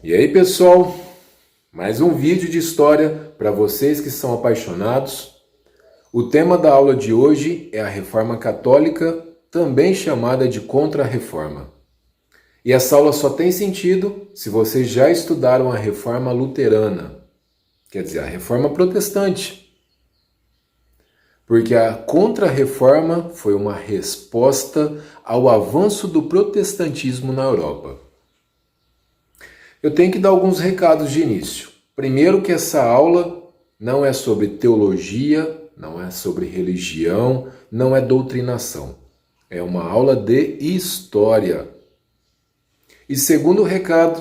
E aí, pessoal, mais um vídeo de história para vocês que são apaixonados. O tema da aula de hoje é a Reforma Católica, também chamada de Contra-Reforma. E essa aula só tem sentido se vocês já estudaram a Reforma Luterana, quer dizer, a Reforma Protestante. Porque a Contra-Reforma foi uma resposta ao avanço do protestantismo na Europa. Eu tenho que dar alguns recados de início. Primeiro, que essa aula não é sobre teologia, não é sobre religião, não é doutrinação. É uma aula de história. E segundo recado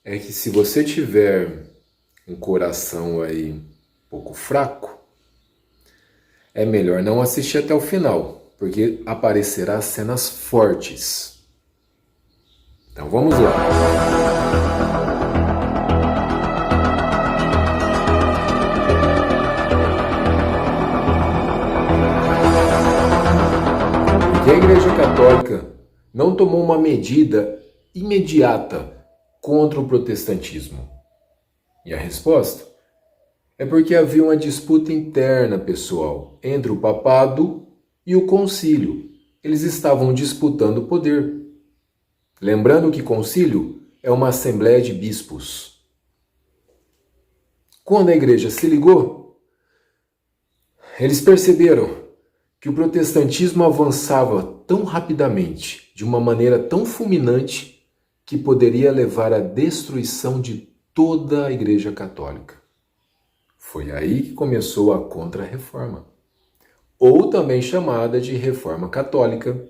é que se você tiver um coração aí um pouco fraco, é melhor não assistir até o final, porque aparecerá cenas fortes. Então vamos lá. Porque a Igreja Católica não tomou uma medida imediata contra o protestantismo. E a resposta é porque havia uma disputa interna, pessoal, entre o papado e o concílio. Eles estavam disputando o poder. Lembrando que concílio é uma assembleia de bispos. Quando a igreja se ligou, eles perceberam que o protestantismo avançava tão rapidamente, de uma maneira tão fulminante, que poderia levar à destruição de toda a Igreja Católica. Foi aí que começou a Contra-Reforma, ou também chamada de Reforma Católica.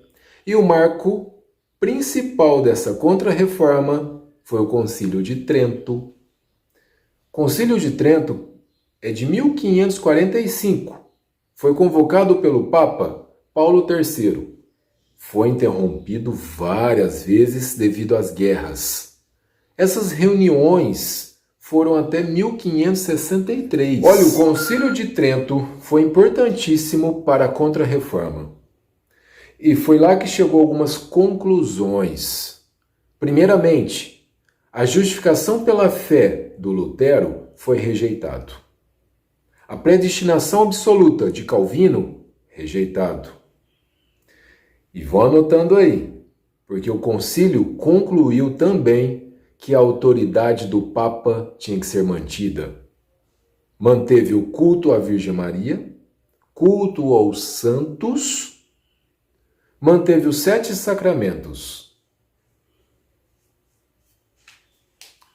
E o marco principal dessa Contra-Reforma foi o Concílio de Trento. O Concílio de Trento é de 1545. Foi convocado pelo Papa Paulo III. Foi interrompido várias vezes devido às guerras. Essas reuniões foram até 1563. Olha, o Concílio de Trento foi importantíssimo para a Contra-Reforma. E foi lá que chegou a algumas conclusões. Primeiramente, a justificação pela fé do Lutero foi rejeitado. A predestinação absoluta de Calvino, rejeitado. E vão anotando aí, porque o concílio concluiu também que a autoridade do Papa tinha que ser mantida. Manteve o culto à Virgem Maria, culto aos santos, manteve os 7 sacramentos.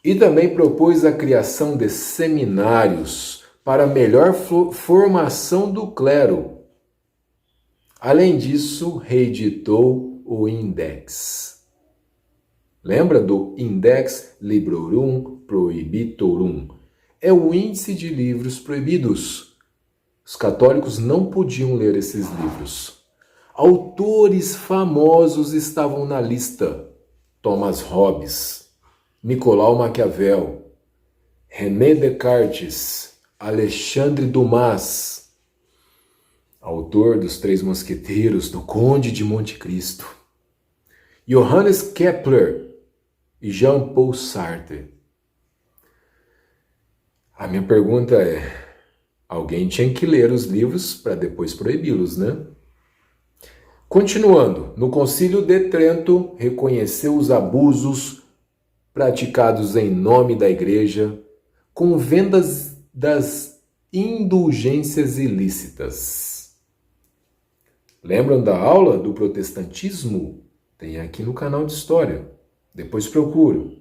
E também propôs a criação de seminários para melhor formação do clero. Além disso, reeditou o Index. Lembra do Index Librorum Prohibitorum? É o índice de livros proibidos. Os católicos não podiam ler esses livros. Autores famosos estavam na lista: Thomas Hobbes, Nicolau Maquiavel, René Descartes, Alexandre Dumas, autor dos 3 Mosqueteiros, do Conde de Monte Cristo, Johannes Kepler e Jean-Paul Sartre. A minha pergunta é: alguém tinha que ler os livros para depois proibi-los, né? Continuando, no Concílio de Trento reconheceu os abusos praticados em nome da Igreja com vendas das indulgências ilícitas. Lembram da aula do protestantismo? Tem aqui no canal de História. Depois procuro.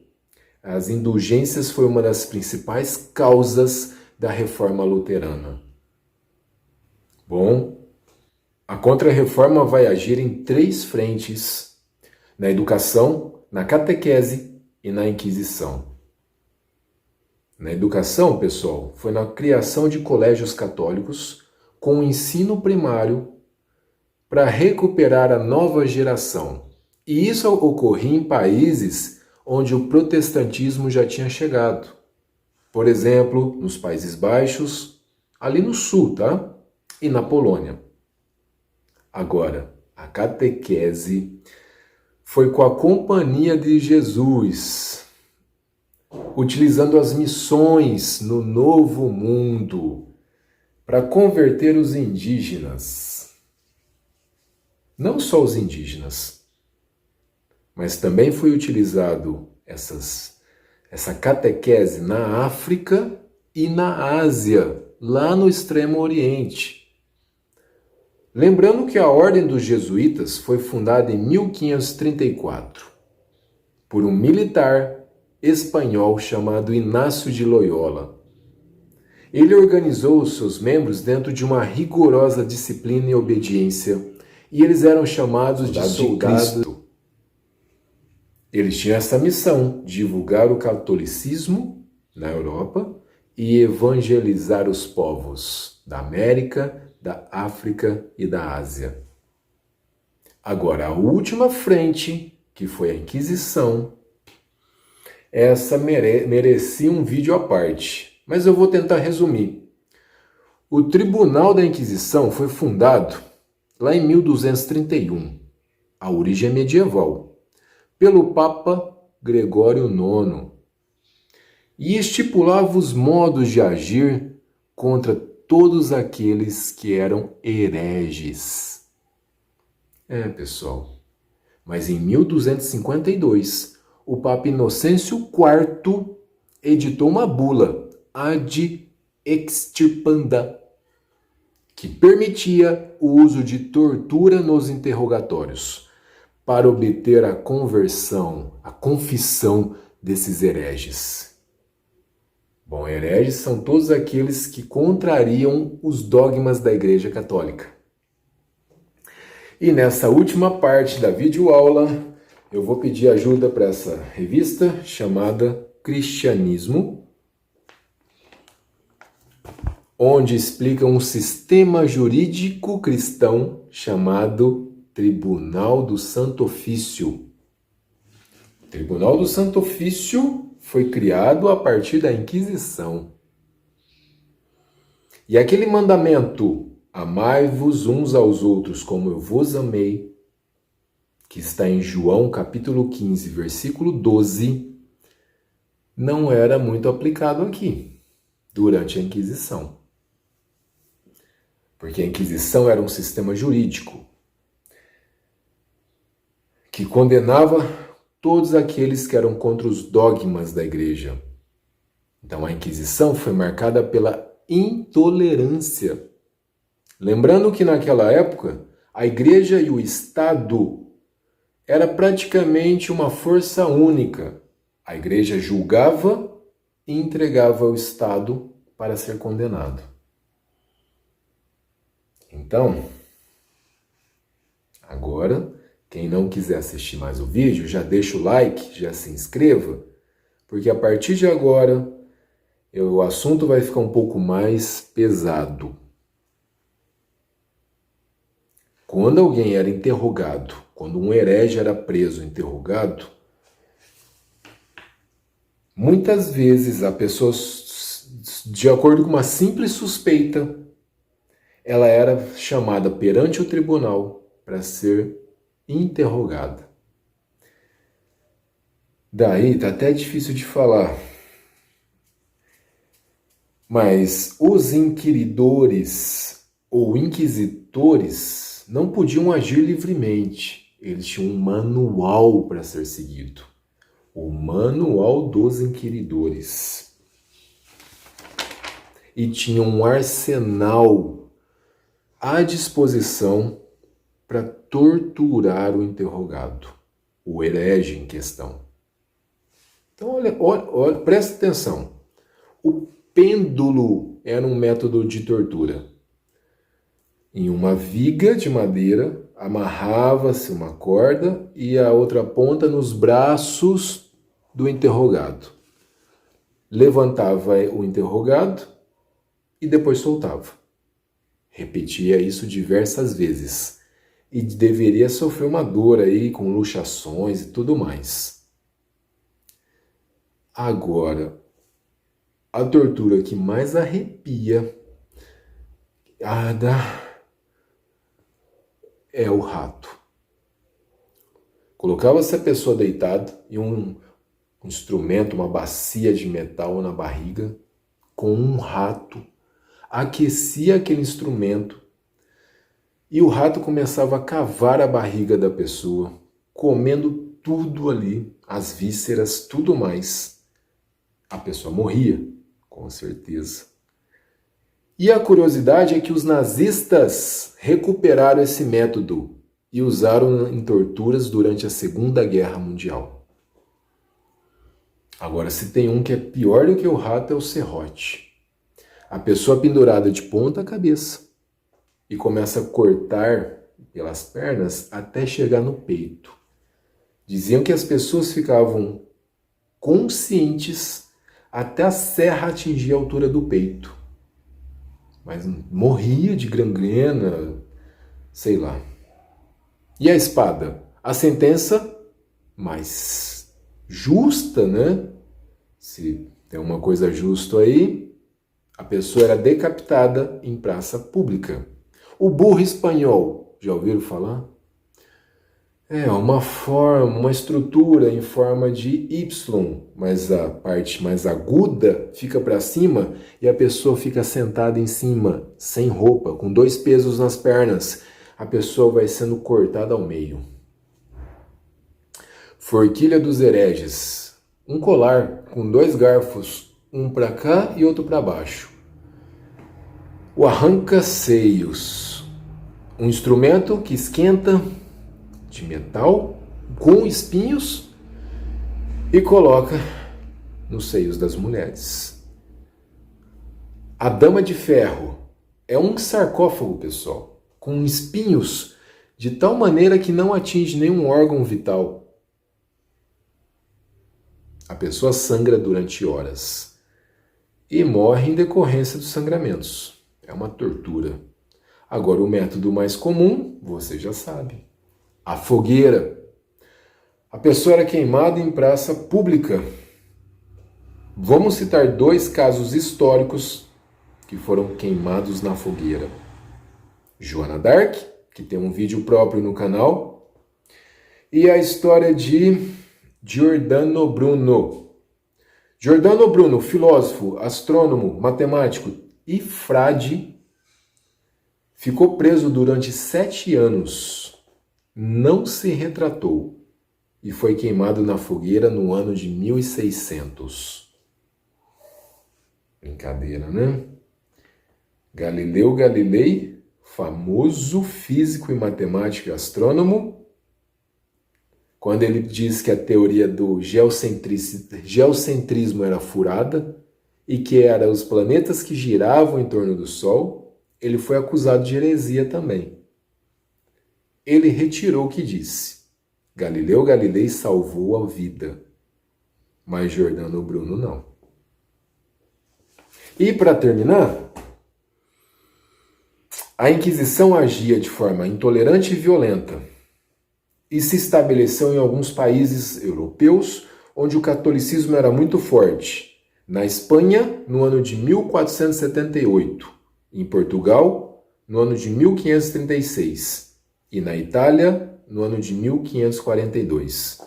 As indulgências foi uma das principais causas da Reforma Luterana. Bom, a Contra-Reforma vai agir em 3 frentes: na educação, na catequese e na Inquisição. Na educação, pessoal, foi na criação de colégios católicos com o ensino primário para recuperar a nova geração. E isso ocorria em países onde o protestantismo já tinha chegado. Por exemplo, nos Países Baixos, ali no sul, tá? E na Polônia. Agora, a catequese foi com a Companhia de Jesus. utilizando as missões no Novo Mundo para converter os indígenas. Não só os indígenas, mas também foi utilizado essa catequese na África e na Ásia, lá no Extremo Oriente. Lembrando que a Ordem dos Jesuítas foi fundada em 1534 por um militar espanhol chamado Inácio de Loyola. Ele organizou os seus membros dentro de uma rigorosa disciplina e obediência, e eles eram chamados de soldados. Eles tinham essa missão, divulgar o catolicismo na Europa e evangelizar os povos da América, da África e da Ásia. Agora, a última frente, que foi a Inquisição, essa merecia um vídeo à parte, mas eu vou tentar resumir. O Tribunal da Inquisição foi fundado lá em 1231, a origem é medieval, pelo Papa Gregório IX, e estipulava os modos de agir contra todos aqueles que eram hereges. Pessoal, mas em 1252, o Papa Inocêncio IV editou uma bula, Ad Extirpanda, que permitia o uso de tortura nos interrogatórios para obter a conversão, a confissão desses hereges. Bom, hereges são todos aqueles que contrariam os dogmas da Igreja Católica. E nessa última parte da videoaula, eu vou pedir ajuda para essa revista chamada Cristianismo, onde explica um sistema jurídico cristão chamado Tribunal do Santo Ofício. O Tribunal do Santo Ofício foi criado a partir da Inquisição. E aquele mandamento, amai-vos uns aos outros como eu vos amei, que está em João capítulo 15, versículo 12, não era muito aplicado aqui, durante a Inquisição. Porque a Inquisição era um sistema jurídico que condenava todos aqueles que eram contra os dogmas da Igreja. Então a Inquisição foi marcada pela intolerância. Lembrando que naquela época, a Igreja e o Estado era praticamente uma força única. A Igreja julgava e entregava ao Estado para ser condenado. Então, agora, quem não quiser assistir mais o vídeo, já deixa o like, já se inscreva, porque a partir de agora o assunto vai ficar um pouco mais pesado. Quando alguém era interrogado, quando um herege era preso, interrogado, muitas vezes a pessoa, de acordo com uma simples suspeita, ela era chamada perante o tribunal para ser interrogada. Daí tá até difícil de falar. Mas os inquiridores ou inquisitores não podiam agir livremente. Eles tinham um manual para ser seguido. O Manual dos Inquiridores. E tinham um arsenal à disposição para torturar o interrogado, o herege em questão. Então, olha, presta atenção. O pêndulo era um método de tortura. Em uma viga de madeira, amarrava-se uma corda e a outra ponta nos braços do interrogado. Levantava o interrogado e depois soltava. Repetia isso diversas vezes. E deveria sofrer uma dor aí com luxações e tudo mais. Agora, a tortura que mais arrepia é o rato. Colocava-se a pessoa deitada e um um instrumento, uma bacia de metal na barriga, com um rato, aquecia aquele instrumento e o rato começava a cavar a barriga da pessoa, comendo tudo ali, as vísceras, tudo mais. A pessoa morria, com certeza. E a curiosidade é que os nazistas recuperaram esse método e usaram em torturas durante a Segunda Guerra Mundial. Agora, se tem um que é pior do que o rato, é o serrote. A pessoa pendurada de ponta cabeça e começa a cortar pelas pernas até chegar no peito. Diziam que as pessoas ficavam conscientes até a serra atingir a altura do peito. Mas morria de gangrena, sei lá. E a espada? A sentença mais justa, né? Se tem uma coisa justa aí, a pessoa era decapitada em praça pública. O burro espanhol, já ouviram falar? É uma forma, uma estrutura em forma de Y, mas a parte mais aguda fica para cima e a pessoa fica sentada em cima, sem roupa, com 2 pesos nas pernas. A pessoa vai sendo cortada ao meio. Forquilha dos hereges. Um colar com 2 garfos, um para cá e outro para baixo. O arranca-seios. Um instrumento que esquenta de metal com espinhos e coloca nos seios das mulheres. A dama de ferro é um sarcófago, pessoal, com espinhos de tal maneira que não atinge nenhum órgão vital. A pessoa sangra durante horas e morre em decorrência dos sangramentos. É uma tortura. Agora, o método mais comum, você já sabe. A fogueira. A pessoa era queimada em praça pública. Vamos citar 2 casos históricos que foram queimados na fogueira. Joana d'Arc, que tem um vídeo próprio no canal, e a história de Giordano Bruno. Giordano Bruno, filósofo, astrônomo, matemático e frade, ficou preso durante 7 anos. Não se retratou e foi queimado na fogueira no ano de 1600. Brincadeira, né? Galileu Galilei, famoso físico e matemático e astrônomo, quando ele diz que a teoria do geocentrismo era furada e que eram os planetas que giravam em torno do Sol, ele foi acusado de heresia também. Ele retirou o que disse. Galileu Galilei salvou a vida, mas Giordano Bruno não. E para terminar, a Inquisição agia de forma intolerante e violenta e se estabeleceu em alguns países europeus onde o catolicismo era muito forte. Na Espanha, no ano de 1478, em Portugal, no ano de 1536 e na Itália, no ano de 1542.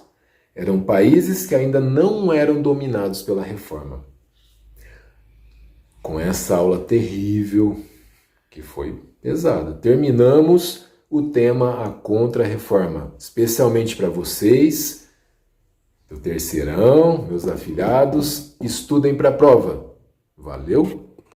Eram países que ainda não eram dominados pela Reforma. Com essa aula terrível, que foi pesada, terminamos o tema A Contra-Reforma, especialmente para vocês, do terceirão, meus afilhados, estudem para a prova. Valeu!